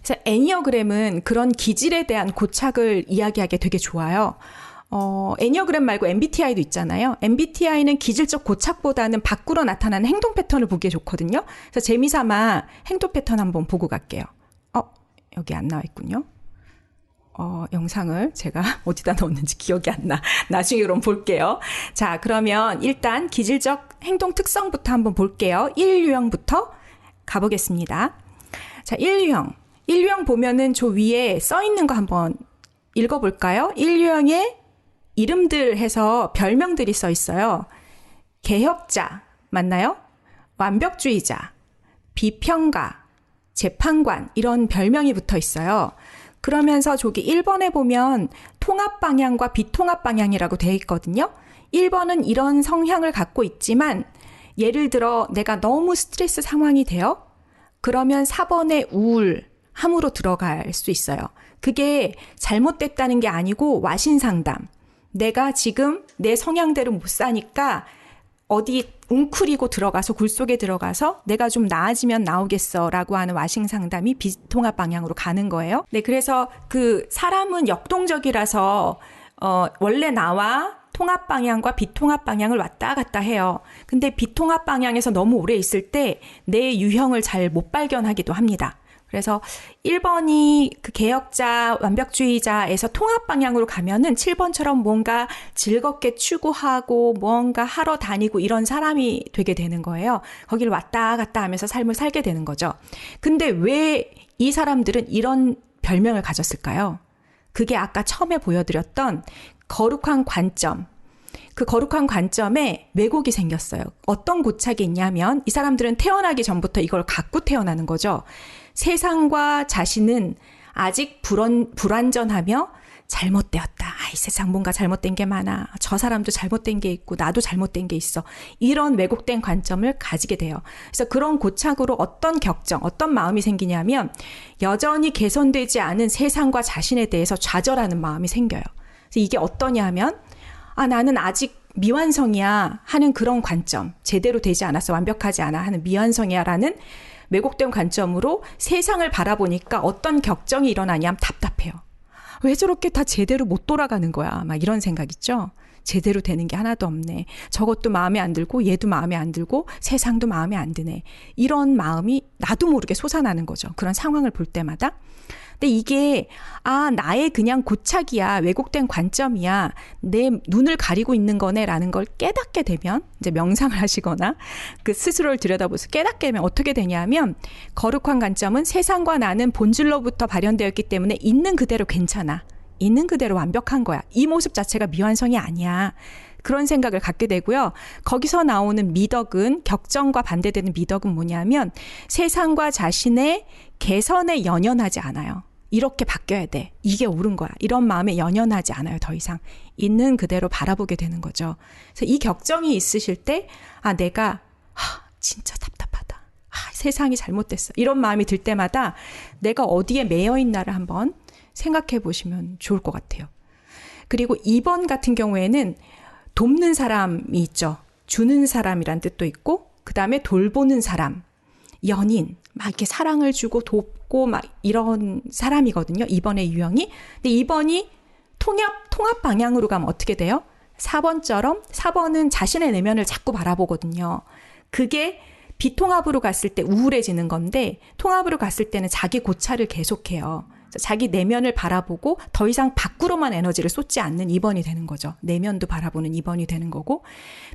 그래서 애니어그램은 그런 기질에 대한 고착을 이야기하기 되게 좋아요. 애니어그램 말고 MBTI도 있잖아요. MBTI는 기질적 고착보다는 밖으로 나타나는 행동 패턴을 보기에 좋거든요. 그래서 재미삼아 행동 패턴 한번 보고 갈게요. 여기 안 나와 있군요. 영상을 제가 어디다 넣었는지 기억이 안 나. 나중에 그럼 볼게요. 자, 그러면 일단 기질적 행동 특성부터 한번 볼게요. 1유형부터 가보겠습니다. 자, 1유형. 1유형 보면은 저 위에 써 있는 거 한번 읽어볼까요? 1유형의 이름들 해서 별명들이 써 있어요. 개혁자, 맞나요? 완벽주의자, 비평가, 재판관, 이런 별명이 붙어 있어요. 그러면서 저기 1번에 보면 통합 방향과 비통합 방향이라고 되어 있거든요. 1번은 이런 성향을 갖고 있지만 예를 들어 내가 너무 스트레스 상황이 돼요. 그러면 4번의 우울함으로 들어갈 수 있어요. 그게 잘못됐다는 게 아니고 와신상담. 내가 지금 내 성향대로 못 사니까 어디 웅크리고 들어가서 굴 속에 들어가서 내가 좀 나아지면 나오겠어라고 하는 와싱 상담이 비통합 방향으로 가는 거예요. 네, 그래서 그 사람은 역동적이라서 원래 나와 통합 방향과 비통합 방향을 왔다 갔다 해요. 근데 비통합 방향에서 너무 오래 있을 때 내 유형을 잘 못 발견하기도 합니다. 그래서 1번이 그 개혁자, 완벽주의자에서 통합 방향으로 가면은 7번처럼 뭔가 즐겁게 추구하고 뭔가 하러 다니고 이런 사람이 되게 되는 거예요. 거기를 왔다 갔다 하면서 삶을 살게 되는 거죠. 근데 왜 이 사람들은 이런 별명을 가졌을까요? 그게 아까 처음에 보여드렸던 거룩한 관점. 그 거룩한 관점에 왜곡이 생겼어요. 어떤 고착이 있냐면 이 사람들은 태어나기 전부터 이걸 갖고 태어나는 거죠. 세상과 자신은 아직 불완전하며 잘못되었다. 이 세상 뭔가 잘못된 게 많아. 저 사람도 잘못된 게 있고 나도 잘못된 게 있어. 이런 왜곡된 관점을 가지게 돼요. 그래서 그런 고착으로 어떤 격정, 어떤 마음이 생기냐면 여전히 개선되지 않은 세상과 자신에 대해서 좌절하는 마음이 생겨요. 그래서 이게 어떠냐 하면 나는 아직 미완성이야 하는 그런 관점. 제대로 되지 않았어. 완벽하지 않아 하는 미완성이야 라는 왜곡된 관점으로 세상을 바라보니까 어떤 격정이 일어나냐면 답답해요. 왜 저렇게 다 제대로 못 돌아가는 거야? 막 이런 생각 있죠? 제대로 되는 게 하나도 없네. 저것도 마음에 안 들고 얘도 마음에 안 들고 세상도 마음에 안 드네. 이런 마음이 나도 모르게 솟아나는 거죠. 그런 상황을 볼 때마다. 근데 이게 나의 그냥 고착이야. 왜곡된 관점이야. 내 눈을 가리고 있는 거네라는 걸 깨닫게 되면 이제 명상을 하시거나 그 스스로를 들여다보면서 깨닫게 되면 어떻게 되냐면 거룩한 관점은 세상과 나는 본질로부터 발현되었기 때문에 있는 그대로 괜찮아. 있는 그대로 완벽한 거야. 이 모습 자체가 미완성이 아니야. 그런 생각을 갖게 되고요. 거기서 나오는 미덕은 격정과 반대되는 미덕은 뭐냐면 세상과 자신의 개선에 연연하지 않아요. 이렇게 바뀌어야 돼. 이게 옳은 거야. 이런 마음에 연연하지 않아요. 더 이상. 있는 그대로 바라보게 되는 거죠. 그래서 이 격정이 있으실 때 내가 진짜 답답하다. 세상이 잘못됐어. 이런 마음이 들 때마다 내가 어디에 매여 있나를 한번 생각해 보시면 좋을 것 같아요. 그리고 2번 같은 경우에는 돕는 사람이 있죠. 주는 사람이란 뜻도 있고 그 다음에 돌보는 사람, 연인, 막 이렇게 사랑을 주고 돕고 막 이런 사람이거든요. 2번의 유형이. 근데 2번이 통합 방향으로 가면 어떻게 돼요? 4번처럼 4번은 자신의 내면을 자꾸 바라보거든요. 그게 비통합으로 갔을 때 우울해지는 건데 통합으로 갔을 때는 자기 고찰을 계속해요. 자기 내면을 바라보고 더 이상 밖으로만 에너지를 쏟지 않는 2번이 되는 거죠. 내면도 바라보는 2번이 되는 거고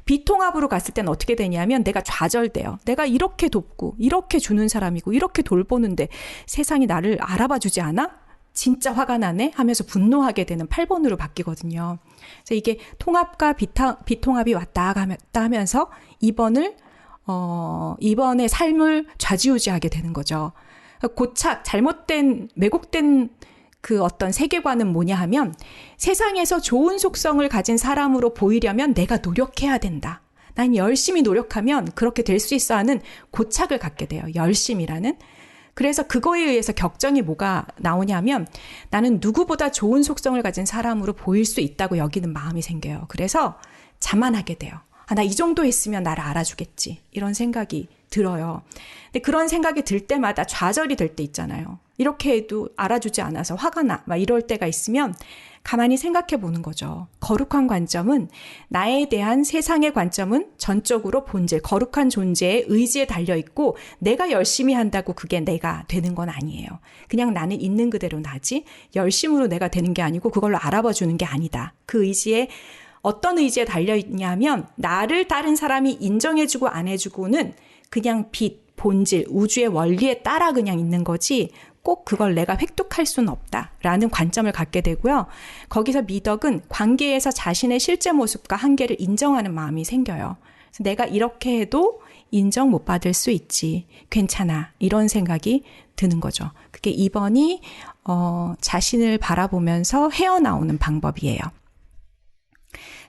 비통합으로 갔을 때는 어떻게 되냐면 내가 좌절돼요. 내가 이렇게 돕고 이렇게 주는 사람이고 이렇게 돌보는데 세상이 나를 알아봐 주지 않아? 진짜 화가 나네 하면서 분노하게 되는 8번으로 바뀌거든요. 그래서 이게 통합과 비통합이 왔다 갔다 하면서 2번의 삶을 좌지우지하게 되는 거죠. 고착, 잘못된, 왜곡된 그 어떤 세계관은 뭐냐 하면 세상에서 좋은 속성을 가진 사람으로 보이려면 내가 노력해야 된다. 난 열심히 노력하면 그렇게 될 수 있어 하는 고착을 갖게 돼요. 열심이라는. 그래서 그거에 의해서 격정이 뭐가 나오냐면 나는 누구보다 좋은 속성을 가진 사람으로 보일 수 있다고 여기는 마음이 생겨요. 그래서 자만하게 돼요. 아, 나 이 정도 했으면 나를 알아주겠지. 이런 생각이 들어요. 근데 그런 생각이 들 때마다 좌절이 될 때 있잖아요. 이렇게 해도 알아주지 않아서 화가 나. 막 이럴 때가 있으면 가만히 생각해 보는 거죠. 거룩한 관점은 나에 대한 세상의 관점은 전적으로 본질, 거룩한 존재의 의지에 달려 있고 내가 열심히 한다고 그게 내가 되는 건 아니에요. 그냥 나는 있는 그대로 나지 열심으로 내가 되는 게 아니고 그걸로 알아봐 주는 게 아니다. 그 의지에 어떤 의지에 달려 있냐면 나를 다른 사람이 인정해주고 안 해주고는 그냥 빛, 본질, 우주의 원리에 따라 그냥 있는 거지 꼭 그걸 내가 획득할 수는 없다라는 관점을 갖게 되고요. 거기서 미덕은 관계에서 자신의 실제 모습과 한계를 인정하는 마음이 생겨요. 그래서 내가 이렇게 해도 인정 못 받을 수 있지. 괜찮아. 이런 생각이 드는 거죠. 그게 2번이 자신을 바라보면서 헤어나오는 방법이에요.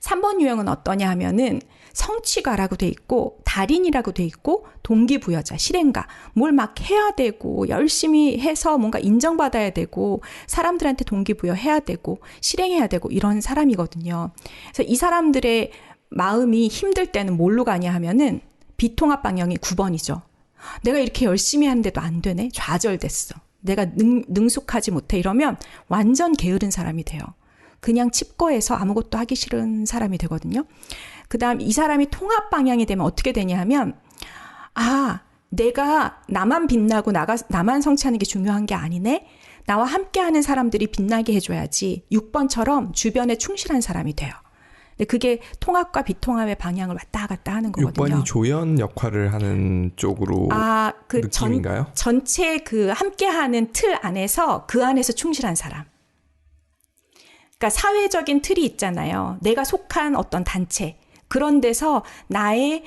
3번 유형은 어떠냐 하면은 성취가라고 돼 있고 달인이라고 돼 있고 동기부여자, 실행가, 뭘 막 해야 되고 열심히 해서 뭔가 인정받아야 되고 사람들한테 동기부여해야 되고 실행해야 되고 이런 사람이거든요. 그래서 이 사람들의 마음이 힘들 때는 뭘로 가냐 하면은 비통합 방향이 9번이죠. 내가 이렇게 열심히 하는데도 안 되네? 좌절됐어. 내가 능숙하지 못해 이러면 완전 게으른 사람이 돼요. 그냥 칩거해서 아무것도 하기 싫은 사람이 되거든요. 그 다음 이 사람이 통합 방향이 되면 어떻게 되냐 하면 내가 나만 빛나고 나만 성취하는 게 중요한 게 아니네. 나와 함께하는 사람들이 빛나게 해줘야지. 6번처럼 주변에 충실한 사람이 돼요. 근데 그게 통합과 비통합의 방향을 왔다 갔다 하는 거거든요. 6번이 조연 역할을 하는 쪽으로 느낌인가요? 전체 그 함께하는 틀 안에서 그 안에서 충실한 사람. 그러니까 사회적인 틀이 있잖아요. 내가 속한 어떤 단체. 그런 데서 나의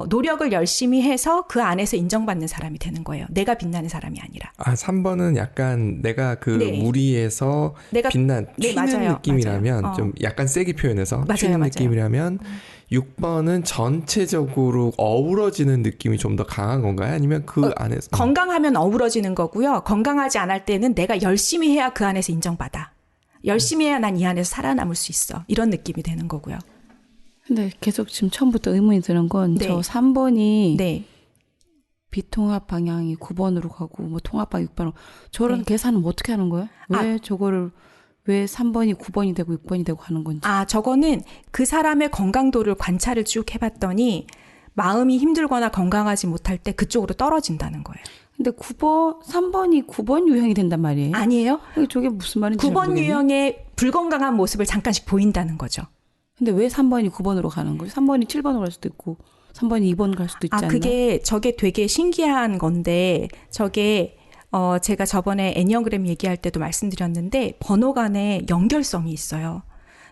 노력을 열심히 해서 그 안에서 인정받는 사람이 되는 거예요. 내가 빛나는 사람이 아니라. 3번은 약간 내가 그 무리에서 튀는 맞아요. 느낌이라면 맞아요. 좀 약간 세게 표현해서 튀는 맞아요. 느낌이라면 6번은 전체적으로 어우러지는 느낌이 좀 더 강한 건가요? 아니면 그 안에서? 건강하면 어우러지는 거고요. 건강하지 않을 때는 내가 열심히 해야 그 안에서 인정받아. 열심히 해야 난 이 안에서 살아남을 수 있어. 이런 느낌이 되는 거고요. 근데 계속 지금 처음부터 의문이 드는 건 저 3번이 비통합 방향이 9번으로 가고 뭐 통합 방향 6번으로 저런 계산은 뭐 어떻게 하는 거예요? 왜 3번이 9번이 되고 6번이 되고 하는 건지. 저거는 그 사람의 건강도를 관찰을 쭉 해봤더니 마음이 힘들거나 건강하지 못할 때 그쪽으로 떨어진다는 거예요. 근데 3번이 9번 유형이 된단 말이에요? 아니에요. 저게 무슨 말인지 9번 유형의 불건강한 모습을 잠깐씩 보인다는 거죠. 근데 왜 3번이 9번으로 가는 거죠? 3번이 7번으로 갈 수도 있고 3번이 2번 갈 수도 있지 않나요? 저게 되게 신기한 건데 저게 제가 저번에 애니어그램 얘기할 때도 말씀드렸는데 번호 간에 연결성이 있어요.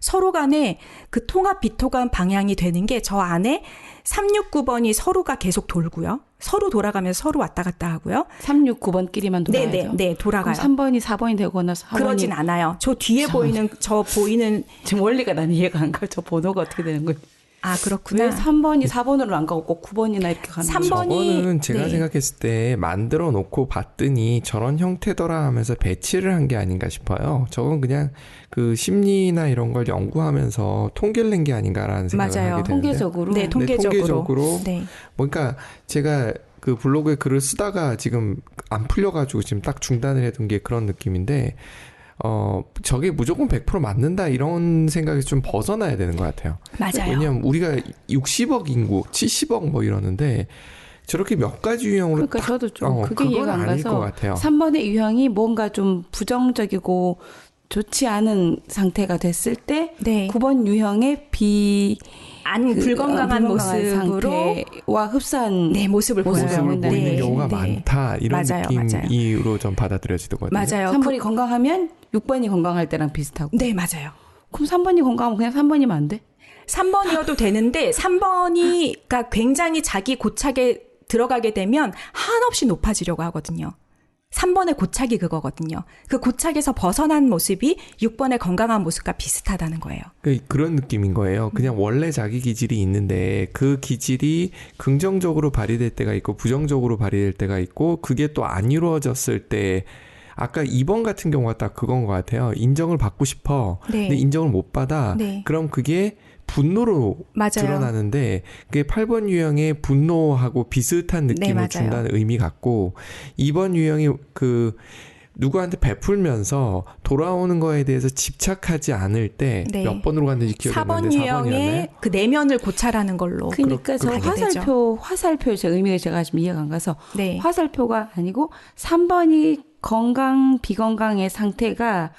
서로 간에 그 통합 비통합 방향이 되는 게 저 안에 369번이 서로가 계속 돌고요. 서로 돌아가면서 서로 왔다 갔다 하고요. 369번끼리만 돌아가죠? 네, 돌아가요. 그럼 3번이 4번이 되거나 4번이... 그러진 않아요. 저 뒤에 보이는 지금 원리가 난 이해가 안 가요. 저 번호가 어떻게 되는 거예요? 그렇구나. 왜 3번이 4번으로 안 가고 꼭 9번이나 이렇게 가는 거예요? 저거는 제가 생각했을 때 만들어 놓고 봤더니 저런 형태더라 하면서 배치를 한 게 아닌가 싶어요. 저건 그냥 그 심리나 이런 걸 연구하면서 통계를 낸 게 아닌가라는 생각을 하게 되는데. 통계적으로? 네, 통계적으로. 그러니까 제가 그 블로그에 글을 쓰다가 지금 안 풀려가지고 지금 딱 중단을 해둔 게 그런 느낌인데 저게 무조건 100% 맞는다 이런 생각이 좀 벗어나야 되는 것 같아요. 맞아요. 왜냐하면 우리가 60억 인구, 70억 뭐 이러는데 저렇게 몇 가지 유형으로 그러니까 저도 좀 그게 이해가 안 가서 것 같아요. 3번의 유형이 뭔가 좀 부정적이고 좋지 않은 상태가 됐을 때 9번 유형의 불건강한 모습으로 상태와 흡사한 모습을 보이는 보여요. 경우가 많다 이런 느낌으로 좀 받아들여지거든요. 맞아요. 3번이 건강하면 6번이 건강할 때랑 비슷하고. 네, 맞아요. 그럼 3번이 건강하면 그냥 3번이면 안 돼? 3번이어도 되는데 3번이가 굉장히 자기 고착에 들어가게 되면 한없이 높아지려고 하거든요. 3번의 고착이 그거거든요. 그 고착에서 벗어난 모습이 6번의 건강한 모습과 비슷하다는 거예요. 그런 느낌인 거예요. 그냥 원래 자기 기질이 있는데 그 기질이 긍정적으로 발휘될 때가 있고 부정적으로 발휘될 때가 있고 그게 또 안 이루어졌을 때 아까 2번 같은 경우가 딱 그건 것 같아요. 인정을 받고 싶어. 근데 인정을 못 받아. 그럼 그게 분노로 맞아요. 드러나는데 그게 8번 유형의 분노하고 비슷한 느낌을 준다는 의미 같고 2번 유형이 그 누구한테 베풀면서 돌아오는 거에 대해서 집착하지 않을 때 몇 번으로 갔는지 기억이 안 나는데 4번 유형의 그 내면을 고찰하는 걸로. 그러니까 저 화살표 제 의미가 제가 지금 이해가 안 가서 화살표가 아니고 3번이 건강 비건강의 상태가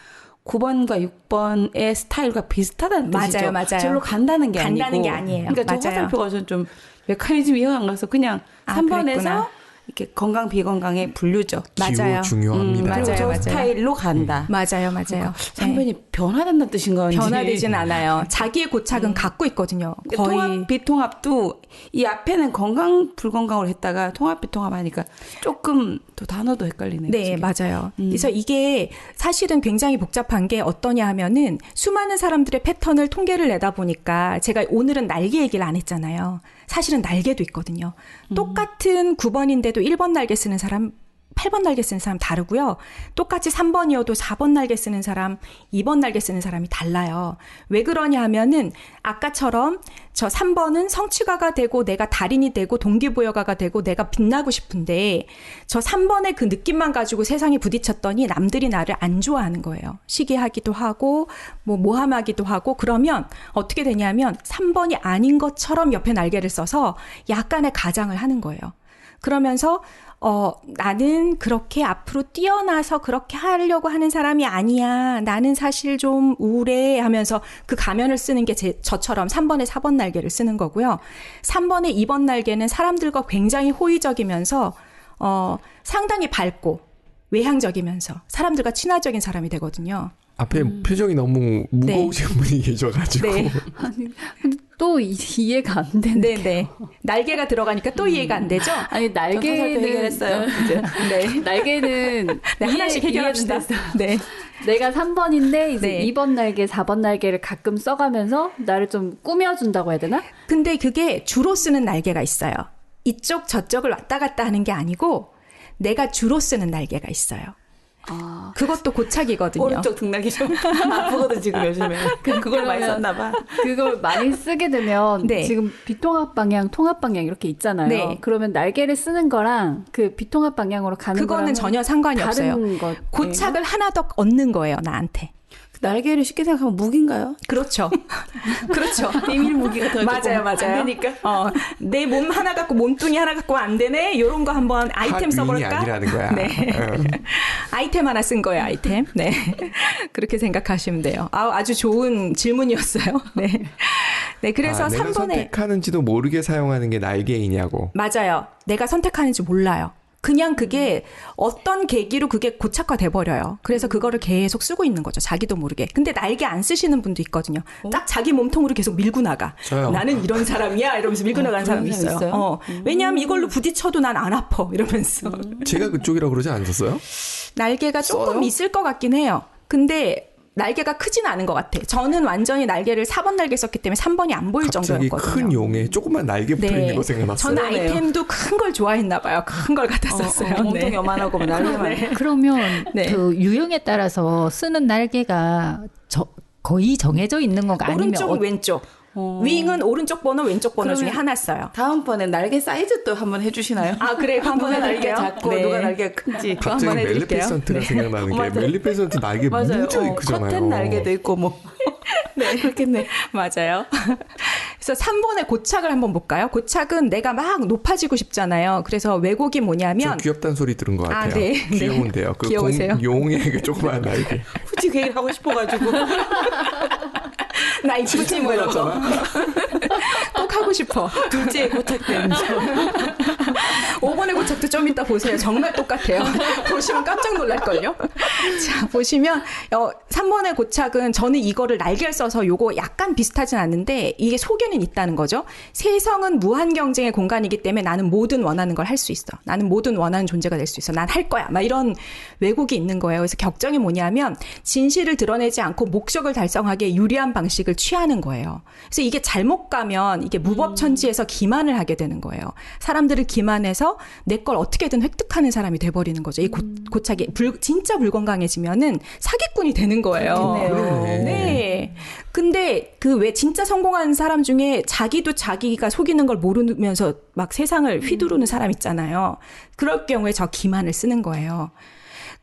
9번과 6번의 스타일과 비슷하다는 뜻이죠. 맞아요. 절로 간다는 게 아니에요. 그러니까 저 화살표가 좀 메커니즘이 이해가 안 가서 그냥 3번에서 그랬구나. 이렇게 건강 비건강의 분류죠. 기호 중요합니다. 그리고 저 스타일로 간다. 맞아요. 3번이 변화된다는 뜻인 건지. 변화되진 않아요. 자기의 고착은 갖고 있거든요. 거의. 통합 비통합도 이 앞에는 건강 불건강으로 했다가 통합 비통합 하니까 조금 또 단어도 헷갈리네요. 네, 지금. 맞아요. 그래서 이게 사실은 굉장히 복잡한 게 어떠냐 하면은 수많은 사람들의 패턴을 통계를 내다 보니까 제가 오늘은 날개 얘기를 안 했잖아요. 사실은 날개도 있거든요. 똑같은 9번인데도 1번 날개 쓰는 사람, 8번 날개 쓰는 사람 다르고요. 똑같이 3번이어도 4번 날개 쓰는 사람, 2번 날개 쓰는 사람이 달라요. 왜 그러냐 하면은 아까처럼 저 3번은 성취가가 되고 내가 달인이 되고 동기부여가가 되고 내가 빛나고 싶은데 저 3번의 그 느낌만 가지고 세상에 부딪혔더니 남들이 나를 안 좋아하는 거예요. 시기하기도 하고 모함하기도 하고 그러면 어떻게 되냐면 3번이 아닌 것처럼 옆에 날개를 써서 약간의 가장을 하는 거예요. 그러면서 나는 그렇게 앞으로 뛰어나서 그렇게 하려고 하는 사람이 아니야. 나는 사실 좀 우울해 하면서 그 가면을 쓰는 게 저처럼 3번에 4번 날개를 쓰는 거고요. 3번에 2번 날개는 사람들과 굉장히 호의적이면서 상당히 밝고 외향적이면서 사람들과 친화적인 사람이 되거든요. 앞에 표정이 너무 무거우신 분이 계셔가지고. 네. 아니, 근데 또 이해가 안 되는데. 네. 날개가 들어가니까 또 이해가 안 되죠? 아니, 날개는. 해결했어요. 네. 날개는. 하나씩 해결합시다. 네. 내가 3번인데, 이제 2번 날개, 4번 날개를 가끔 써가면서 나를 좀 꾸며준다고 해야 되나? 근데 그게 주로 쓰는 날개가 있어요. 이쪽 저쪽을 왔다 갔다 하는 게 아니고 내가 주로 쓰는 날개가 있어요. 그것도 고착이거든요. 오른쪽 등락이 좀 아프거든 지금 요즘에. 그걸 많이 썼나 봐. 그걸 많이 쓰게 되면 지금 비통합 방향, 통합 방향 이렇게 있잖아요. 네. 그러면 날개를 쓰는 거랑 그 비통합 방향으로 가는 그거는 전혀 상관이 없어요. 고착을 하나 더 얻는 거예요, 나한테. 날개를 쉽게 생각하면 무기인가요? 그렇죠. 그렇죠. 비밀 무기가 더 맞아요. 안 되니까. 내 몸 하나 갖고 몸뚱이 하나 갖고 안 되네. 이런 거 한번 아이템 써볼까? 아니라는 거야. 네. 아이템 하나 쓴 거예요. 아이템. 네. 그렇게 생각하시면 돼요. 아주 좋은 질문이었어요. 네. 네. 그래서 내가 3번에 선택하는지도 모르게 사용하는 게 날개이냐고. 맞아요. 내가 선택하는지 몰라요. 그냥 그게 어떤 계기로 그게 고착화돼 버려요. 그래서 그거를 계속 쓰고 있는 거죠. 자기도 모르게. 근데 날개 안 쓰시는 분도 있거든요. 딱 자기 몸통으로 계속 밀고 나가. 저요. 나는 이런 사람이야 이러면서 밀고 나가는 사람이 있어요. 왜냐하면 이걸로 부딪혀도 난 안 아파 이러면서. 제가 그쪽이라고 그러지 않으셨어요? 날개가 조금 있을 것 같긴 해요. 근데 날개가 크진 않은 것 같아. 저는 완전히 날개를 4번 날개 썼기 때문에 3번이 안 보일 정도였거든요. 갑자기 큰 용에 조그만 날개 붙어있는 거 생각났어요. 저는 아이템도 큰 걸 좋아했나 봐요. 큰 걸 갖다 썼어요. 몸통 요만하고 날개만. 그러면 그 유형에 따라서 쓰는 날개가 거의 정해져 있는 건가? 오른쪽, 아니면 왼쪽. 윙은 오른쪽 번호, 왼쪽 번호 중에 하나 써요. 다음번에 날개 사이즈 또 한번 해주시나요? 그래. 한번 해드릴게요. 날개 작고 누가 날개가 큰지. 갑자기 멜리페선트가 생각나는 게 멜리페선트 날개 무지하게 크잖아요. 커튼 날개도 있고 뭐. 네, 그렇겠네. 맞아요. 그래서 3번의 고착을 한번 볼까요? 고착은 내가 막 높아지고 싶잖아요. 그래서 왜곡이 뭐냐면. 저 귀엽다는 소리 들은 것 같아요. 네. 귀여운데요. 그 귀여우세요? 용의 그 조그만 날개. 굳이 그 얘기를 하고 싶어가지고. 나 이쁘지 뭐 이런 거. 꼭 하고 싶어. 둘째의 고착된 5번의 고착도 좀 이따 보세요. 정말 똑같아요. 보시면 깜짝 놀랄걸요. 자, 보시면 3번의 고착은 저는 이거를 날개를 써서 요거 약간 비슷하진 않는데 이게 속에는 있다는 거죠. 세상은 무한 경쟁의 공간이기 때문에 나는 뭐든 원하는 걸 할 수 있어. 나는 뭐든 원하는 존재가 될 수 있어. 난 할 거야. 막 이런 왜곡이 있는 거예요. 그래서 격정이 뭐냐면 진실을 드러내지 않고 목적을 달성하기에 유리한 방식을 취하는 거예요. 그래서 이게 잘못 가면 이게 무법 무법천지에서 기만을 하게 되는 거예요. 사람들을 기만해서 내 걸 어떻게든 획득하는 사람이 돼버리는 거죠. 이 고착이 진짜 불건강해지면은 사기꾼이 되는 거예요. 네. 근데 그 왜 진짜 성공한 사람 중에 자기도 자기가 속이는 걸 모르면서 막 세상을 휘두르는 사람 있잖아요. 그럴 경우에 저 기만을 쓰는 거예요.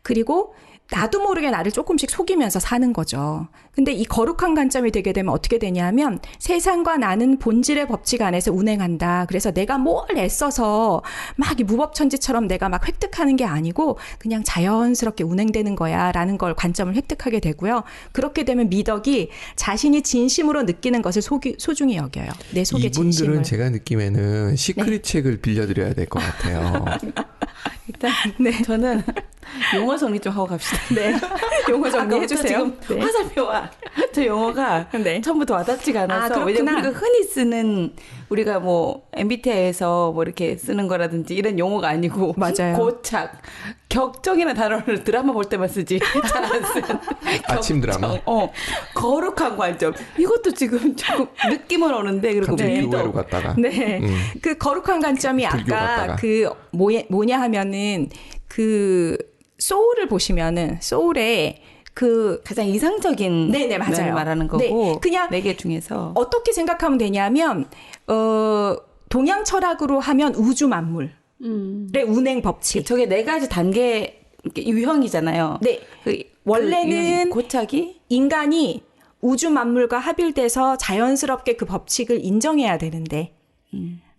그리고 나도 모르게 나를 조금씩 속이면서 사는 거죠. 근데 이 거룩한 관점이 되게 되면 어떻게 되냐면 세상과 나는 본질의 법칙 안에서 운행한다. 그래서 내가 뭘 애써서 막 이 무법천지처럼 내가 막 획득하는 게 아니고 그냥 자연스럽게 운행되는 거야 라는 걸 관점을 획득하게 되고요. 그렇게 되면 미덕이 자신이 진심으로 느끼는 것을 소중히 여겨요. 내 속의 이분들은 진심을. 제가 느낌에는 시크릿 책을 빌려드려야 될 것 같아요. 일단 저는 용어 정리 좀 하고 갑시다. 네. 용어 정리해 주세요. 지금 화살표와 저 용어가 처음부터 와닿지가 않아서 왜냐면 우리가 흔히 쓰는 우리가 뭐 MBTI에서 뭐 이렇게 쓰는 거라든지 이런 용어가 아니고 맞아요. 고착, 격정이라는 단어를 드라마 볼 때만 쓰지 잘 안 쓰는 아침 드라마. 거룩한 관점. 이것도 지금 조금 느낌은 오는데 그리고 갑자기 교회로 갔다가. 네. 그 거룩한 관점이 아까 갔다가. 그 뭐냐 하면은 그 소울을 보시면은 소울에 그 가장 이상적인 네네 맞아요 말하는 거고 네, 그냥 4개 중에서 어떻게 생각하면 되냐면 동양 철학으로 하면 우주 만물의 운행 법칙 저게 4가지 단계 유형이잖아요. 네 원래는 고착이 인간이 우주 만물과 합일돼서 자연스럽게 그 법칙을 인정해야 되는데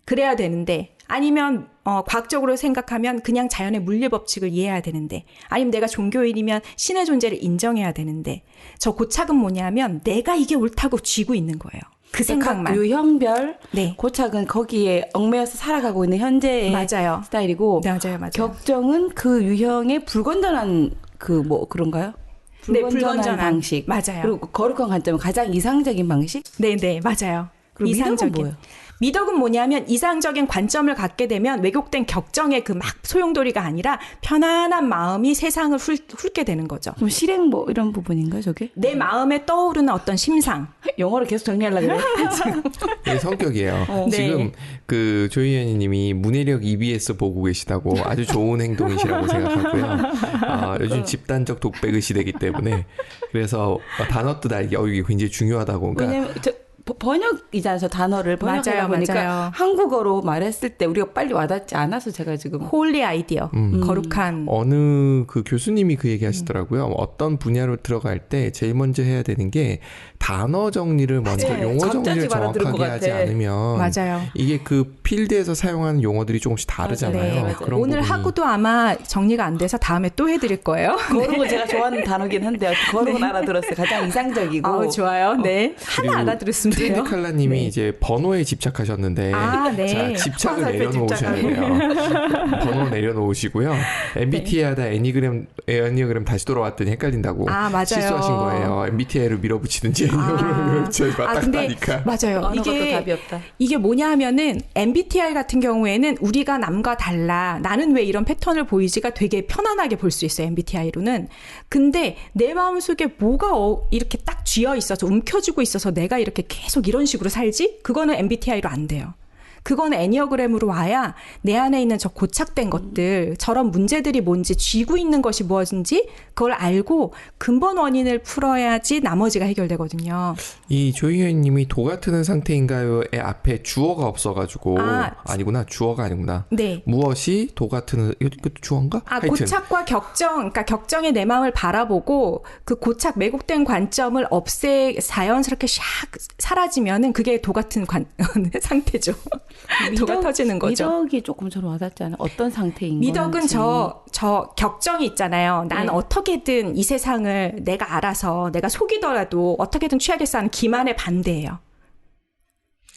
그래야 되는데 아니면 과학적으로 생각하면 그냥 자연의 물리 법칙을 이해해야 되는데 아니면 내가 종교인이면 신의 존재를 인정해야 되는데 저 고착은 뭐냐면 내가 이게 옳다고 쥐고 있는 거예요. 그 생각만. 각 유형별 네. 고착은 거기에 얽매여서 살아가고 있는 현재의 맞아요. 스타일이고 맞아요. 격정은 그 유형의 불건전한 그 뭐 그런가요? 불건전한 방식. 맞아요. 그리고 거룩한 관점은 가장 이상적인 방식? 네네 맞아요. 그리고 이상적인. 미덕은 뭐예요? 미덕은 뭐냐면 이상적인 관점을 갖게 되면 왜곡된 격정의 그 막 소용돌이가 아니라 편안한 마음이 세상을 훑게 되는 거죠. 그럼 실행 뭐 이런 부분인가요, 저게? 내 마음에 떠오르는 어떤 심상. 영어를 계속 정리하려고 그래. 이게 성격이에요. 지금 네. 그 조희연이 님이 문해력 EBS 보고 계시다고 아주 좋은 행동이시라고 생각하고요. 요즘 집단적 독백의 시대이기 때문에 그래서 단어 뜻 알기 이게 굉장히 중요하다고. 그러니까 왜냐면 번역이잖아요. 저 단어를 번역하다 보니까 맞아요. 한국어로 말했을 때 우리가 빨리 와닿지 않아서 제가 지금 홀리 아이디어, 거룩한. 어느 그 교수님이 그 얘기 하시더라고요. 어떤 분야로 들어갈 때 제일 먼저 해야 되는 게 단어 정리를 먼저 맞아요. 용어 정리를 잠자지 정확하게 하지 않으면 맞아요. 이게 그 필드에서 사용하는 용어들이 조금씩 다르잖아요. 네, 그런 오늘 부분이. 하고도 아마 정리가 안 돼서 다음에 또 해드릴 거예요. 거룩은 제가 좋아하는 단어긴 한데 거룩은 알아들었어요. 가장 이상적이고. 좋아요. 네. 하나 알아들었으면 돼요. 트렌드 칼라님이 네. 이제 번호에 집착하셨는데 네. 자, 집착을 내려놓으셔야 돼요. 번호 내려놓으시고요. MBTI하다 애니어그램 다시 돌아왔더니 헷갈린다고 맞아요. 실수하신 거예요. MBTI를 밀어붙이든지 애니어그램을 왔다 갔다 하니까. 맞아요. 이게 답이 없다. 이게 뭐냐 하면은 MBTI 같은 경우에는 우리가 남과 달라. 나는 왜 이런 패턴을 보이지가 되게 편안하게 볼 수 있어요. MBTI로는. 근데 내 마음속에 뭐가 이렇게 딱 쥐어 있어서 움켜쥐고 있어서 내가 이렇게 계속 이런 식으로 살지? 그거는 MBTI로 안 돼요. 그거는 애니어그램으로 와야 내 안에 있는 저 고착된 것들, 저런 문제들이 뭔지, 쥐고 있는 것이 무엇인지 그걸 알고 근본 원인을 풀어야지 나머지가 해결되거든요. 이 조희연 님이 도 같은 상태인가요의 앞에 주어가 없어가지고 아니구나. 주어가 아니구나. 네. 무엇이 도 같은 이것도 주어인가? 하여튼. 고착과 격정, 그러니까 격정의 내 마음을 바라보고 그 고착 왜곡된 관점을 자연스럽게 샥 사라지면은 그게 도 같은 상태죠. 도가 터지는 거죠. 미덕이 조금 저는 와닿지 않아요. 어떤 상태인 거지? 미덕은 저 격정이 있잖아요. 난 네. 어떻게든 이 세상을 내가 알아서 내가 속이더라도 어떻게든 취하겠어 하는 기만의 반대예요.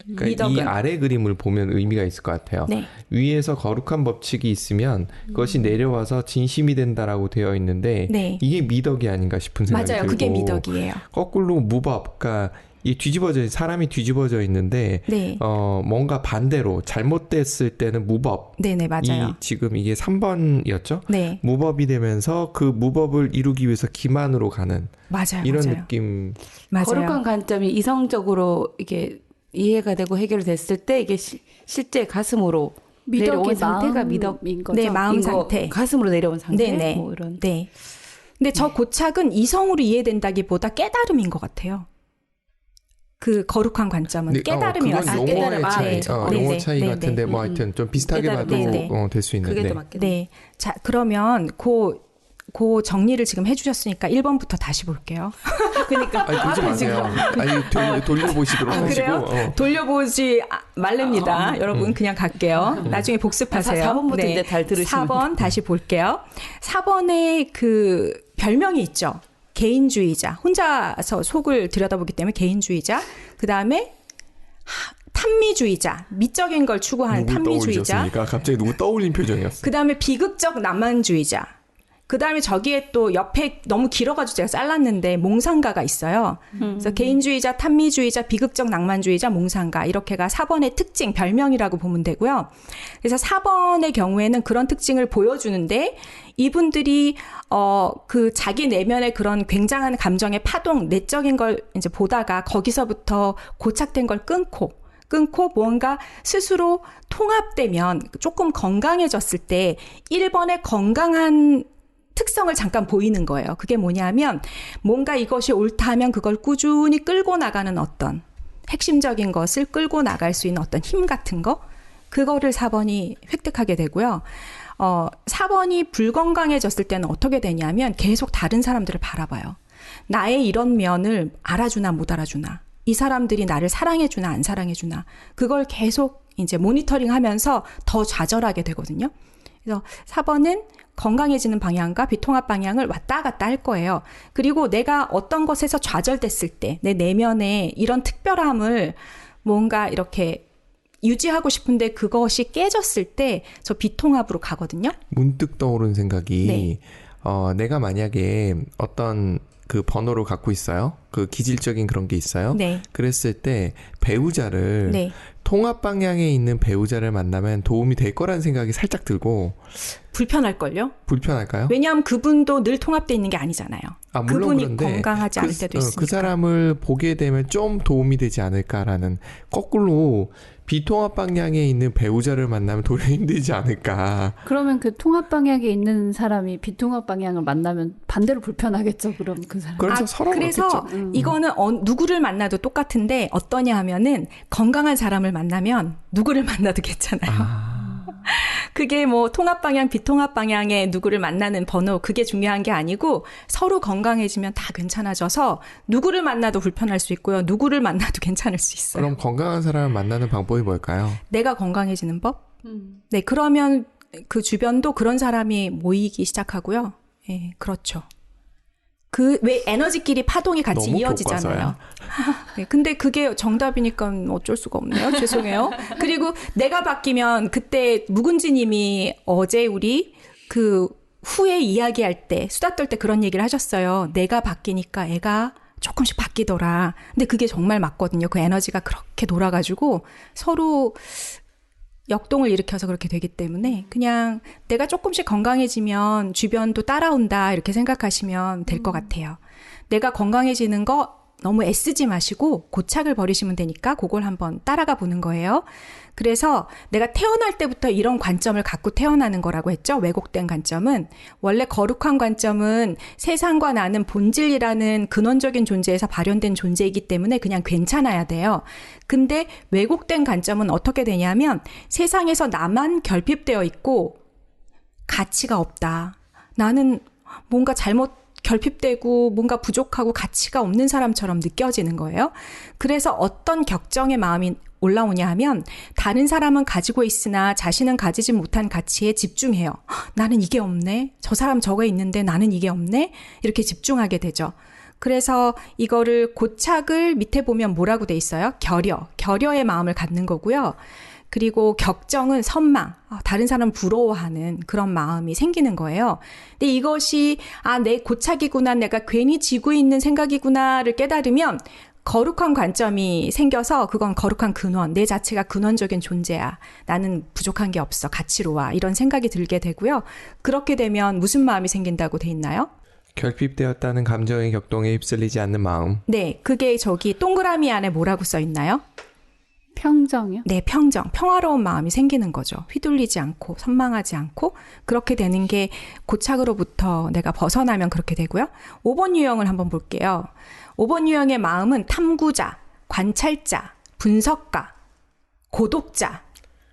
그러니까 미덕은. 이 아래 그림을 보면 의미가 있을 것 같아요. 네. 위에서 거룩한 법칙이 있으면 그것이 내려와서 진심이 된다라고 되어 있는데 네. 이게 미덕이 아닌가 싶은 생각이 맞아요. 들고 그게 미덕이에요. 거꾸로 무법, 그러니까 이 사람이 뒤집어져 있는데 네. 뭔가 반대로 잘못됐을 때는 무법. 네네 맞아요. 지금 이게 3번이었죠? 네. 무법이 되면서 그 무법을 이루기 위해서 기만으로 가는 맞아요. 이런 맞아요. 느낌. 맞아요. 거룩한 관점이 이성적으로 이게 이해가 되고 해결됐을 때 이게 실제 가슴으로 내려온 상태가 미덕인 거죠. 네, 마음 상태. 가슴으로 내려온 상태. 네네. 뭐 이런. 네. 근데 저 고착은 이성으로 이해된다기보다 깨달음인 것 같아요. 그 거룩한 관점은 네, 깨달음이 왔어요. 깨달음. 차이, 용어 차이 같은데 뭐 하여튼 좀 비슷하게 봐도 될 수 있는데. 그게 더 맞겠네. 네. 자, 그러면 그 정리를 지금 해주셨으니까 1번부터 다시 볼게요. 그러니까. 아니, 그러지 마세요. 아니, 돌려보시도록 하시고. 그래요? 돌려보지 말랍니다. 여러분, 그냥 갈게요. 나중에 복습하세요. 4번부터 이제 잘 들으시면. 4번 다시 볼게요. 4번에 그 별명이 있죠. 개인주의자. 혼자서 속을 들여다보기 때문에 개인주의자. 그 다음에 탐미주의자. 미적인 걸 추구하는 탐미주의자. 갑자기 누구 떠올린 표정이었어요. 그 다음에 비극적 낭만주의자. 그 다음에 저기에 또 옆에 너무 길어가지고 제가 잘랐는데 몽상가가 있어요. 그래서 개인주의자, 탐미주의자, 비극적 낭만주의자, 몽상가 이렇게가 4번의 특징, 별명이라고 보면 되고요. 그래서 4번의 경우에는 그런 특징을 보여주는데 이분들이 그 자기 내면의 그런 굉장한 감정의 파동, 내적인 걸 이제 보다가 거기서부터 고착된 걸 끊고 뭔가 스스로 통합되면 조금 건강해졌을 때 1번의 건강한 특성을 잠깐 보이는 거예요. 그게 뭐냐면 뭔가 이것이 옳다 하면 그걸 꾸준히 끌고 나가는 어떤 핵심적인 것을 끌고 나갈 수 있는 어떤 힘 같은 거 그거를 4번이 획득하게 되고요. 4번이 불건강해졌을 때는 어떻게 되냐면 계속 다른 사람들을 바라봐요. 나의 이런 면을 알아주나 못 알아주나 이 사람들이 나를 사랑해주나 안 사랑해주나 그걸 계속 이제 모니터링 하면서 더 좌절하게 되거든요. 그래서 4번은 건강해지는 방향과 비통합 방향을 왔다 갔다 할 거예요. 그리고 내가 어떤 것에서 좌절됐을 때 내 내면에 이런 특별함을 뭔가 이렇게 유지하고 싶은데 그것이 깨졌을 때 저 비통합으로 가거든요. 문득 떠오른 생각이 네. 내가 만약에 어떤 그 번호를 갖고 있어요. 그 기질적인 그런 게 있어요. 네. 그랬을 때 배우자를 네. 통합 방향에 있는 배우자를 만나면 도움이 될 거라는 생각이 살짝 들고 불편할걸요? 불편할까요? 왜냐하면 그분도 늘 통합되어 있는 게 아니잖아요. 아, 물론 그분이 그런데 건강하지 않을 때도 있으니까. 그 사람을 보게 되면 좀 도움이 되지 않을까라는 거꾸로 비통합 방향에 있는 배우자를 만나면 도움이 힘들지 않을까. 그러면 그 통합 방향에 있는 사람이 비통합 방향을 만나면 반대로 불편하겠죠. 그럼 그 사람. 그래서 서로 그래서 그렇겠죠. 이거는 누구를 만나도 똑같은데 어떠냐 하면은 건강한 사람을 만나면 누구를 만나도 괜찮아요. 그게 뭐 통합 방향, 비통합 방향의 누구를 만나는 번호 그게 중요한 게 아니고 서로 건강해지면 다 괜찮아져서 누구를 만나도 불편할 수 있고요. 누구를 만나도 괜찮을 수 있어요. 그럼 건강한 사람을 만나는 방법이 뭘까요? 내가 건강해지는 법? 네, 그러면 그 주변도 그런 사람이 모이기 시작하고요. 예, 그렇죠. 왜 에너지끼리 파동이 같이 너무 이어지잖아요. 네, 근데 그게 정답이니까 어쩔 수가 없네요. 죄송해요. 그리고 내가 바뀌면 그때 묵은지 님이 어제 우리 그 후에 이야기할 때 수다 떨 때 그런 얘기를 하셨어요. 내가 바뀌니까 애가 조금씩 바뀌더라. 근데 그게 정말 맞거든요. 그 에너지가 그렇게 돌아가지고 서로 역동을 일으켜서 그렇게 되기 때문에 그냥 내가 조금씩 건강해지면 주변도 따라온다 이렇게 생각하시면 될 것 같아요. 내가 건강해지는 거 너무 애쓰지 마시고 고착을 버리시면 되니까 그걸 한번 따라가 보는 거예요. 그래서 내가 태어날 때부터 이런 관점을 갖고 태어나는 거라고 했죠. 왜곡된 관점은. 원래 거룩한 관점은 세상과 나는 본질이라는 근원적인 존재에서 발현된 존재이기 때문에 그냥 괜찮아야 돼요. 근데 왜곡된 관점은 어떻게 되냐면 세상에서 나만 결핍되어 있고 가치가 없다. 나는 뭔가 잘못 결핍되고 뭔가 부족하고 가치가 없는 사람처럼 느껴지는 거예요. 그래서 어떤 격정의 마음이 올라오냐 하면 다른 사람은 가지고 있으나 자신은 가지지 못한 가치에 집중해요. 나는 이게 없네. 저 사람 저거 있는데 나는 이게 없네. 이렇게 집중하게 되죠. 그래서 이거를 고착을 밑에 보면 뭐라고 돼 있어요? 결여의 마음을 갖는 거고요. 그리고 격정은 선망, 다른 사람 부러워하는 그런 마음이 생기는 거예요. 근데 이것이 내 고착이구나, 내가 괜히 지고 있는 생각이구나를 깨달으면 거룩한 관점이 생겨서 그건 거룩한 근원, 내 자체가 근원적인 존재야. 나는 부족한 게 없어, 가치로와 이런 생각이 들게 되고요. 그렇게 되면 무슨 마음이 생긴다고 돼 있나요? 결핍되었다는 감정의 격동에 휩쓸리지 않는 마음. 네, 그게 저기 동그라미 안에 뭐라고 써 있나요? 평정이요? 네, 평정. 평화로운 마음이 생기는 거죠. 휘둘리지 않고 선망하지 않고 그렇게 되는 게 고착으로부터 내가 벗어나면 그렇게 되고요. 5번 유형을 한번 볼게요. 5번 유형의 마음은 탐구자, 관찰자, 분석가, 고독자.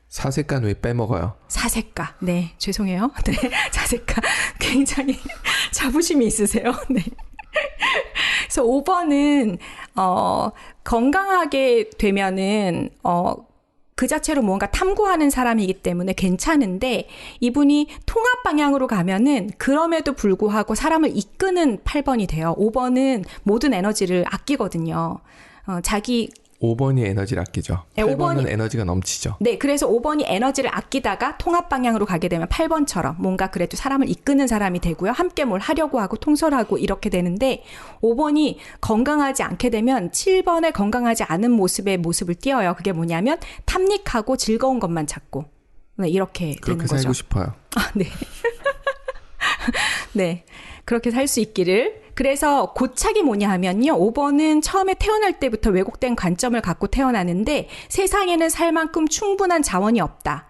사색가는 왜 빼먹어요? 사색가. 네, 죄송해요. 네, 사색가. 굉장히 자부심이 있으세요. 네. 그래서 5번은 건강하게 되면은 그 자체로 뭔가 탐구하는 사람이기 때문에 괜찮은데 이분이 통합 방향으로 가면은 그럼에도 불구하고 사람을 이끄는 8번이 돼요. 5번은 모든 에너지를 아끼거든요. 자기 5번이 에너지를 아끼죠. 네, 8번은 에너지가 넘치죠. 네, 그래서 5번이 에너지를 아끼다가 통합 방향으로 가게 되면 8번처럼 뭔가 그래도 사람을 이끄는 사람이 되고요. 함께 뭘 하려고 하고 통솔하고 이렇게 되는데 5번이 건강하지 않게 되면 7번의 건강하지 않은 모습을 띄어요. 그게 뭐냐면 탐닉하고 즐거운 것만 찾고 네, 이렇게 되는 거죠. 그렇게 살고 싶어요. 아, 네. 네, 그렇게 살 수 있기를. 그래서 고착이 뭐냐 하면요. 5번은 처음에 태어날 때부터 왜곡된 관점을 갖고 태어나는데 세상에는 살 만큼 충분한 자원이 없다.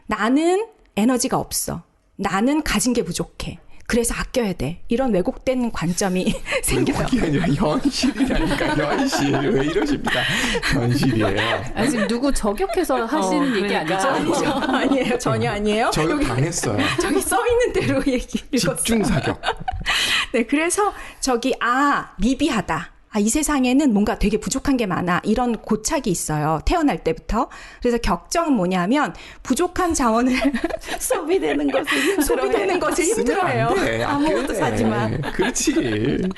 나는 에너지가 없어. 나는 가진 게 부족해. 그래서 아껴야 돼. 이런 왜곡된 관점이 생겨요. 왜곡이 아니라 현실이라니까. 현실. 왜 이러십니까? 현실이에요. 아니, 지금 누구 저격해서 하시는 얘기 그러니까. 아니죠? 아니에요. 전혀 아니에요. 저격 당했어요. 저기 써 있는 대로 얘기 읽었어요. 집중 사격. 네, 그래서 미비하다. 이 세상에는 뭔가 되게 부족한 게 많아. 이런 고착이 있어요. 태어날 때부터. 그래서 격정은 뭐냐면 부족한 자원을 소비되는 것을 힘들어해요. 아무것도 사지 마. 그렇지.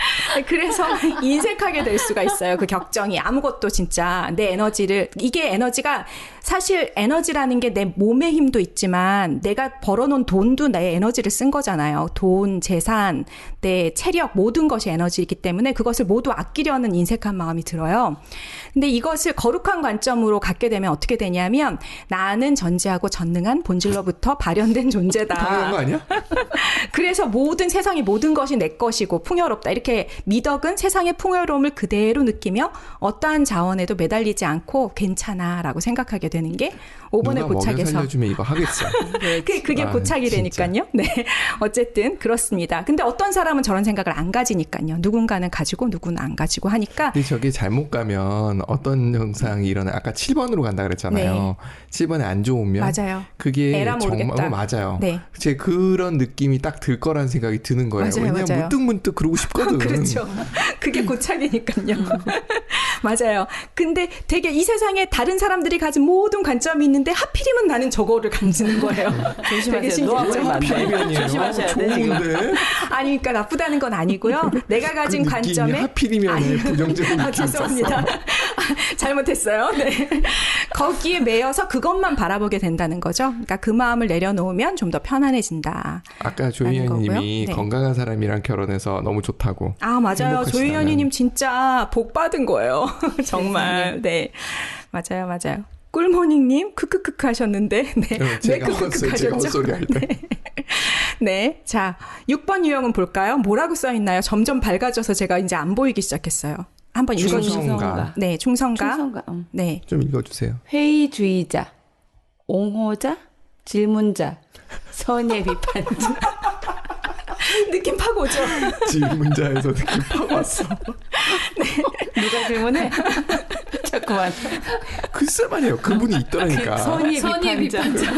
그래서 인색하게 될 수가 있어요. 그 격정이. 아무것도 진짜 내 에너지를, 이게 에너지가 사실 에너지라는 게 내 몸의 힘도 있지만 내가 벌어놓은 돈도 내 에너지를 쓴 거잖아요. 돈, 재산, 내 체력 모든 것이 에너지이기 때문에 그것을 모두 아끼려는 인색한 마음이 들어요. 근데 이것을 거룩한 관점으로 갖게 되면 어떻게 되냐면 나는 전지하고 전능한 본질로부터 발현된 존재다. 당연한 거 아니야? 그래서 세상의 모든 것이 내 것이고 풍요롭다. 이렇게 미덕은 세상의 풍요로움을 그대로 느끼며 어떠한 자원에도 매달리지 않고 괜찮아라고 생각하게 되는 게 5번의 고착에서. 누가 먹여 살려주면 이거 하겠어. 그게 고착이 되니까요. 네, 어쨌든 그렇습니다. 근데 어떤 사람은 저런 생각을 안 가지니까요. 누군가는 가지고 누구는 안 가지고 하니까. 근데 저게 잘못 가면 어떤 현상이 일어나? 아까 7번으로 간다 그랬잖아요. 네. 7번에 안 좋으면 맞아요. 그게 에라 모르겠다. 정말 맞아요. 네. 제 그런 느낌이 딱 들 거라는 생각이 드는 거예요. 맞아요, 왜냐면 맞아요. 문득문득 그러고 싶거든. 그렇죠. 그게 고착이니까요. 맞아요. 근데 되게 이 세상에 다른 사람들이 가진 모든 관점이 있는데 하필이면 나는 저거를 가지는 거예요. 조심하세요. 노하우를 하필이면이에요. 조심하셔야 돼, 좋은데? 아니, 그러니까 나쁘다는 건 아니고요. 내가 가진 그 관점에 하필이면 부정적인 느낌이 죄송합니다. 잘못했어요. 네. 거기에 매여서 그것만 바라보게 된다는 거죠. 그러니까 그 마음을 내려놓으면 좀 더 편안해진다. 아까 조희연님이 네. 건강한 사람이랑 결혼해서 너무 좋다고. 아, 맞아요. 행복하시다는. 조희연이님 진짜 복 받은 거예요. 정말. 네. 맞아요. 꿀모닝님 크크크크 하셨는데, 네. 제가 크크크크 제가 하셨죠? 헛소리 할 때. 네. 자, 6번 유형은 볼까요? 뭐라고 써있나요? 점점 밝아져서 제가 이제 안 보이기 시작했어요. 한번 읽어주세요. 충성가. 네, 충성가. 응. 네. 좀 읽어주세요. 회의주의자, 옹호자, 질문자, 선의 비판자. 느낌 팍 오죠? 질문자에서 느낌 팍 왔어. 누가 질문해? 자꾸만. 글쎄 말이에요. 그분이 있더라니까. 선의 비판자.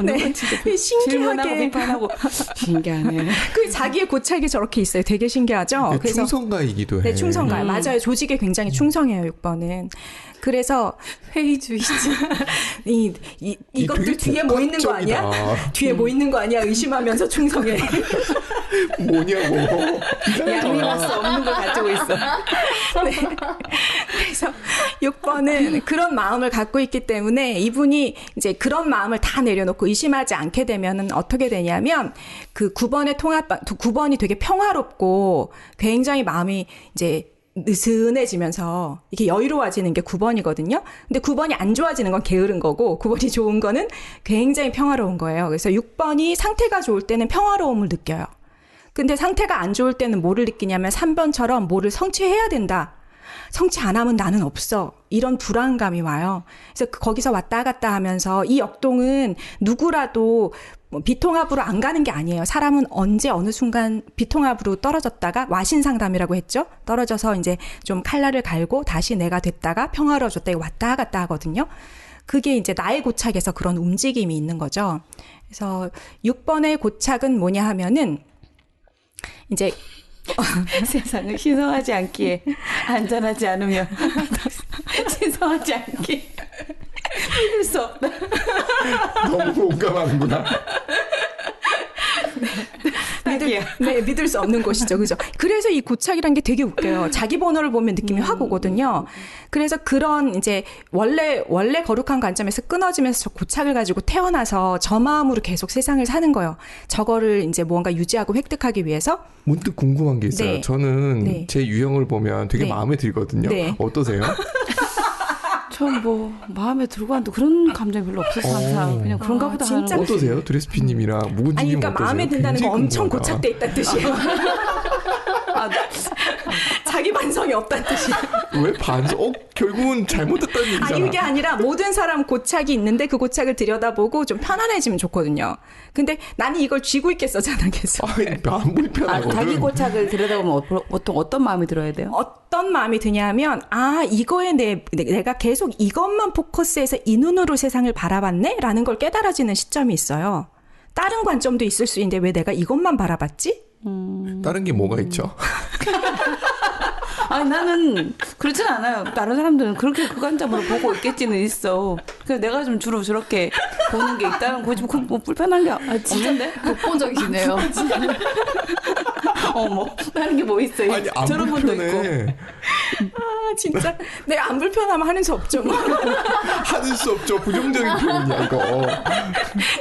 네. 질문하고 신기하게. 비판하고. 신기하네. 그 자기의 고착이 저렇게 있어요. 되게 신기하죠? 그래서 충성가이기도 해. 네, 충성가. 맞아요. 조직에 굉장히 충성해요, 6번은. 그래서 회의주의자. 이것들 뒤에 뭐 있는 거 아니야? 뒤에 뭐 있는 거 아니야? 의심하면서 충성해. 뭐냐고. 양미할 수 없는 걸 가지고 있어. 네. 그래서 6번은 그런 마음을 갖고 있기 때문에 이분이 이제 그런 마음을 다 내려놓고 의심하지 않게 되면은 어떻게 되냐면 그 9번이 되게 평화롭고 굉장히 마음이 이제 느슨해지면서 이렇게 여유로워지는 게 9번이거든요. 근데 9번이 안 좋아지는 건 게으른 거고 9번이 좋은 거는 굉장히 평화로운 거예요. 그래서 6번이 상태가 좋을 때는 평화로움을 느껴요. 근데 상태가 안 좋을 때는 뭐를 느끼냐면 3번처럼 뭐를 성취해야 된다. 성취 안 하면 나는 없어. 이런 불안감이 와요. 그래서 거기서 왔다 갔다 하면서 이 역동은 누구라도 비통합으로 안 가는 게 아니에요. 사람은 언제 어느 순간 비통합으로 떨어졌다가 와신상담이라고 했죠. 떨어져서 이제 좀 칼날을 갈고 다시 내가 됐다가 평화로워졌다 왔다 갔다 하거든요. 그게 이제 나의 고착에서 그런 움직임이 있는 거죠. 그래서 6번의 고착은 뭐냐 하면은 이제 세상을 신성하지 않기에 안전하지 않으면 신성하지 않기에 믿을 수 없다. 너무 공감하는구나. 믿을 수 없는 것이죠. 그죠? 그래서 이 고착이라는 게 되게 웃겨요. 자기 번호를 보면 느낌이 확 오거든요. 그래서 그런 이제 원래 거룩한 관점에서 끊어지면서 고착을 가지고 태어나서 저 마음으로 계속 세상을 사는 거예요. 저거를 이제 뭔가 유지하고 획득하기 위해서. 문득 궁금한 게 있어요. 네. 저는 네. 제 유형을 보면 되게 네. 마음에 들거든요. 네. 어떠세요? 전 뭐 마음에 들고 하는데 그런 감정이 별로 없어서 항상 그냥 그런가 보다 하는 진짜? 거. 어떠세요? 드레스피님이랑 묵은지님 아니, 그러니까 어떠세요? 마음에 든다는 거 엄청 궁금하다. 고착돼 있다는 뜻이에요. 자기 반성이 없다는 뜻이에요. 왜 반성? 결국은 잘못했다는 얘기잖아. 아니, 그게 아니라 모든 사람 고착이 있는데 그 고착을 들여다보고 좀 편안해지면 좋거든요. 근데 나는 이걸 쥐고 있겠어잖아, 계속. 아니, 안 불편하거든. 자기 고착을 들여다보면 보통 어떤 마음이 들어야 돼요? 어떤 마음이 드냐면, 이거에 내가 계속 이것만 포커스해서 이 눈으로 세상을 바라봤네? 라는 걸 깨달아지는 시점이 있어요. 다른 관점도 있을 수 있는데 왜 내가 이것만 바라봤지? 다른 게 뭐가 있죠? 아니 나는 그렇진 않아요. 다른 사람들은 그렇게 그 관점으로 보고 있겠지는 있어. 그래서 내가 좀 주로 저렇게 보는 게 있다는 거지. 뭐 불편한 게 없는데? 독보적이시네요. 뭐 다른 게 뭐 있어요? 아니, 안 저런 분도 있고. 불편해. 진짜. 내가 안 불편하면 하는 수 없죠. 뭐. 하는 수 없죠. 부정적인 표현이야, 이거.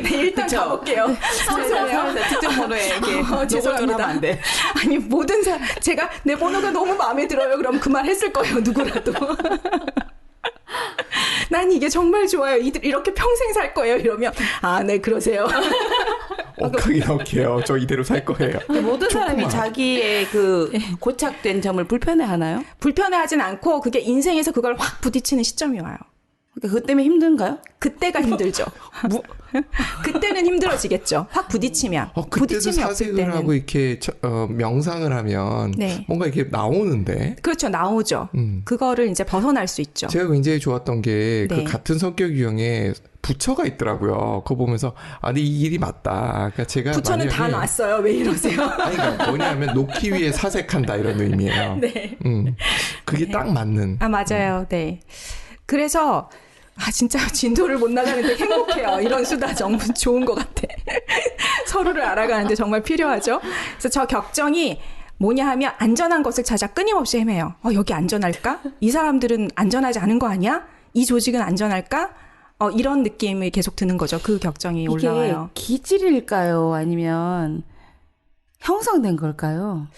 네, 일단 그쵸? 가볼게요. 서서요. 특정 번호에 이렇게 죄송합니다. 안 돼. 아니, 모든 제가 내 번호가 너무 마음에 들어요. 그럼 그 말 했을 거예요. 누구라도. 난 이게 정말 좋아요. 이렇게 평생 살 거예요. 이러면 네, 그러세요. 이렇게요. 저 이대로 살 거예요. 모든 사람이 자기의 그 고착된 점을 불편해하나요? 불편해하진 않고 그게 인생에서 그걸 확 부딪히는 시점이 와요. 그러니까 그것 때문에 힘든가요? 그때가 힘들죠. 그때는 힘들어지겠죠. 확 부딪히면. 그때도 사색을 하고 이렇게 명상을 하면 네. 뭔가 이렇게 나오는데. 그렇죠. 나오죠. 그거를 이제 벗어날 수 있죠. 제가 굉장히 좋았던 게 그 네. 같은 성격 유형에 부처가 있더라고요. 그거 보면서 근데 이 길이 맞다. 그러니까 제가 부처는 다 놨어요. 왜 이러세요? 아니, 그러니까 뭐냐면 놓기 위해 사색한다 이런 의미예요. 네. 그게 딱 맞는. 맞아요. 네. 그래서 진짜 진도를 못 나가는데 행복해요. 이런 수다 정말 좋은 것 같아. 서로를 알아가는데 정말 필요하죠. 그래서 저 격정이 뭐냐 하면 안전한 것을 찾아 끊임없이 헤매요. 여기 안전할까? 이 사람들은 안전하지 않은 거 아니야? 이 조직은 안전할까? 이런 느낌이 계속 드는 거죠. 그 격정이 올라와요. 이게 기질일까요? 아니면 형성된 걸까요?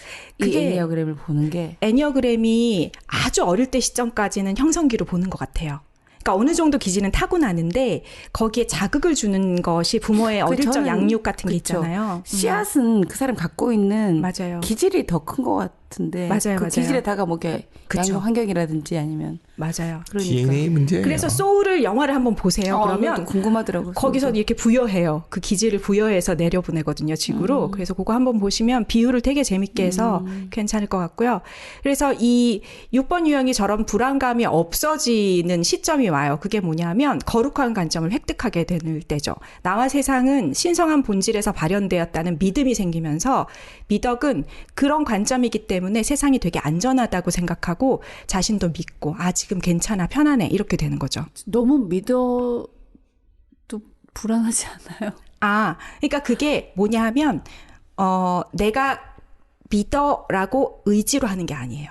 이 애니어그램을 보는 게. 애니어그램이 아주 어릴 때 시점까지는 형성기로 보는 것 같아요. 그러니까 어느 정도 기질은 타고나는데 거기에 자극을 주는 것이 부모의 어릴 적 양육 같은 게 있잖아요. 씨앗은 그 사람 갖고 있는 맞아요. 기질이 더 큰 것 같은데 맞아요, 그 맞아요. 기질에다가 뭐 이렇게 양육 환경이라든지 아니면 맞아요. 그러니까. DNA 문제예요. 그래서 소울을 영화를 한번 보세요. 그러면 궁금하더라고요. 거기서 이렇게 부여해요. 그 기질을 부여해서 내려보내거든요, 지구로. 그래서 그거 한번 보시면 비유를 되게 재밌게 해서 괜찮을 것 같고요. 그래서 이 6번 유형이 저런 불안감이 없어지는 시점이 와요. 그게 뭐냐면 거룩한 관점을 획득하게 되는 때죠. 나와 세상은 신성한 본질에서 발현되었다는 믿음이 생기면서 미덕은 그런 관점이기 때문에 세상이 되게 안전하다고 생각하고 자신도 믿고 지금 괜찮아 편안해 이렇게 되는 거죠. 너무 믿어도 불안하지 않아요? 그러니까 그게 뭐냐 하면 내가 믿어라고 의지로 하는 게 아니에요.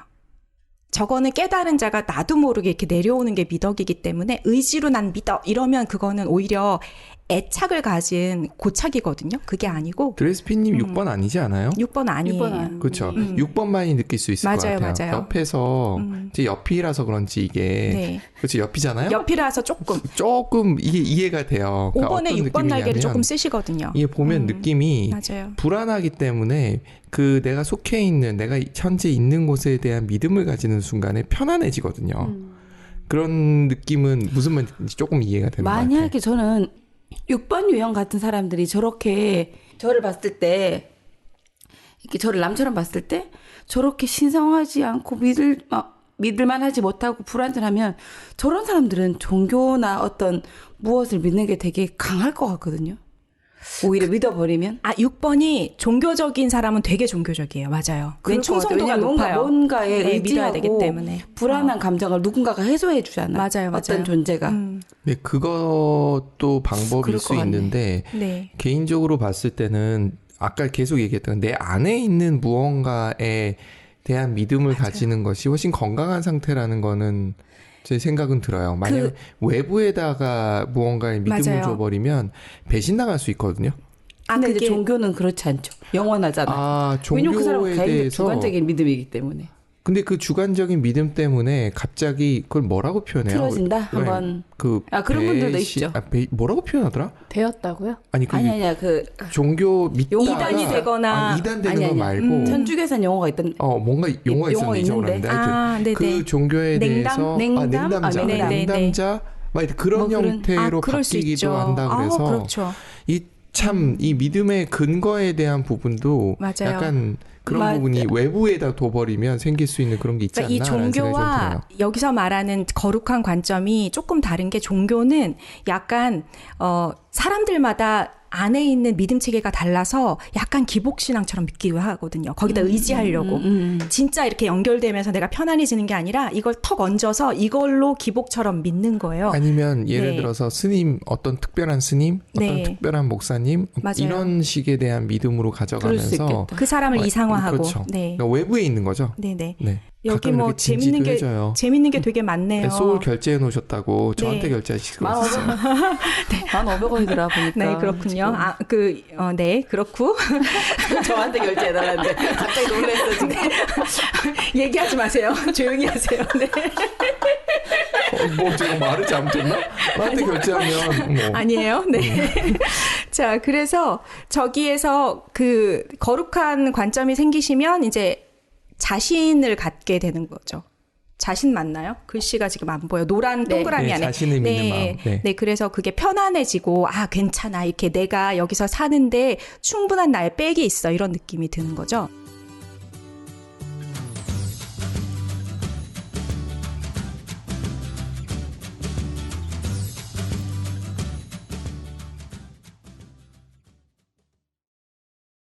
저거는 깨달은 자가 나도 모르게 이렇게 내려오는 게 미덕이기 때문에 의지로 난 믿어 이러면 그거는 오히려 애착을 가진 고착이거든요. 그게 아니고. 드레스피님 6번 아니지 않아요? 6번 아니에요. 그렇죠. 6번만이 느낄 수 있을 것 같아요. 맞아요. 옆에서 이제 옆이라서 그런지 이게 네. 그렇죠. 옆이잖아요. 옆이라서 조금 이게 이해가 돼요. 5번에 6번 날개를 조금 쓰시거든요. 이게 보면 느낌이 맞아요. 불안하기 때문에 그 내가 속해 있는 내가 현재 있는 곳에 대한 믿음을 가지는 순간에 편안해지거든요. 그런 느낌은 무슨 말인지 조금 이해가 되는 것 같아요. 만약에 저는 6번 유형 같은 사람들이 저렇게 저를 봤을 때 이렇게 저를 남처럼 봤을 때 저렇게 신성하지 않고 믿을만하지 못하고 불완전하면 저런 사람들은 종교나 어떤 무엇을 믿는 게 되게 강할 것 같거든요. 오히려 믿어버리면. 6번이 종교적인 사람은 되게 종교적이에요. 맞아요. 충성도가 높아요. 뭔가에 네, 의지하고 믿어야 되기 때문에. 불안한 감정을 누군가가 해소해 주잖아요. 맞아요. 어떤 존재가. 네, 그것도 방법일 수 있는데 네. 개인적으로 봤을 때는 아까 계속 얘기했던 내 안에 있는 무언가에 대한 믿음을 가지는 것이 훨씬 건강한 상태라는 거는 제 생각은 들어요. 만약 외부에다가 무언가에 믿음을 줘버리면 배신당할 수 있거든요. 근데 이제 종교는 그렇지 않죠. 영원하잖아요. 종교에 그 사람은 대해서 주관적인 믿음이기 때문에. 근데 그 주관적인 믿음 때문에 갑자기 그걸 뭐라고 표현해요? 틀어진다? 한번. 그런 분들도 있죠. 뭐라고 표현하더라? 되었다고요? 아니, 종교 믿다가 이단이 되거나 이단 되는 거 말고 천주교에서는 용어가 있던 뭔가 용어가 있었는데 잊어버렸는데 하여튼 그 종교에 대해서 냉담자 막 그런 형태로 바뀌기도 한다 그래서 그렇죠. 이 믿음의 근거에 대한 부분도 맞아요. 약간 그런 부분이 외부에다 둬버리면 생길 수 있는 그런 게 있지 않나. 이 종교와 여기서 말하는 거룩한 관점이 조금 다른 게 종교는 약간 사람들마다 안에 있는 믿음 체계가 달라서 약간 기복신앙처럼 믿기도 하거든요. 거기다 의지하려고. 진짜 이렇게 연결되면서 내가 편안해지는 게 아니라 이걸 턱 얹어서 이걸로 기복처럼 믿는 거예요. 아니면 예를 들어서 스님, 어떤 특별한 스님, 어떤 특별한 목사님 맞아요. 이런 식에 대한 믿음으로 가져가면서 그 사람을 이상화하고. 그렇죠. 네. 그러니까 외부에 있는 거죠. 네네. 네. 여기 뭐 재밌는 게 되게 많네요. 소울 결제해 놓으셨다고 저한테 결제하시고 있어요. 1,500원이더라 보니까. 네, 그렇군요. 네, 그렇고. 저한테 결제해달라는데 갑자기 놀랐어 지금. 얘기하지 마세요. 조용히 하세요. 네. 제가 말을 잘못했나? 나한테 결제하면 아니에요. 네. 자, 그래서 저기에서 그 거룩한 관점이 생기시면 이제 자신을 갖게 되는 거죠. 자신 맞나요? 글씨가 지금 안 보여. 노란 동그라미 안에. 자신을 믿는 마음. 네, 그래서 그게 편안해지고 괜찮아. 이렇게 내가 여기서 사는데 충분한 나의 백이 있어. 이런 느낌이 드는 거죠.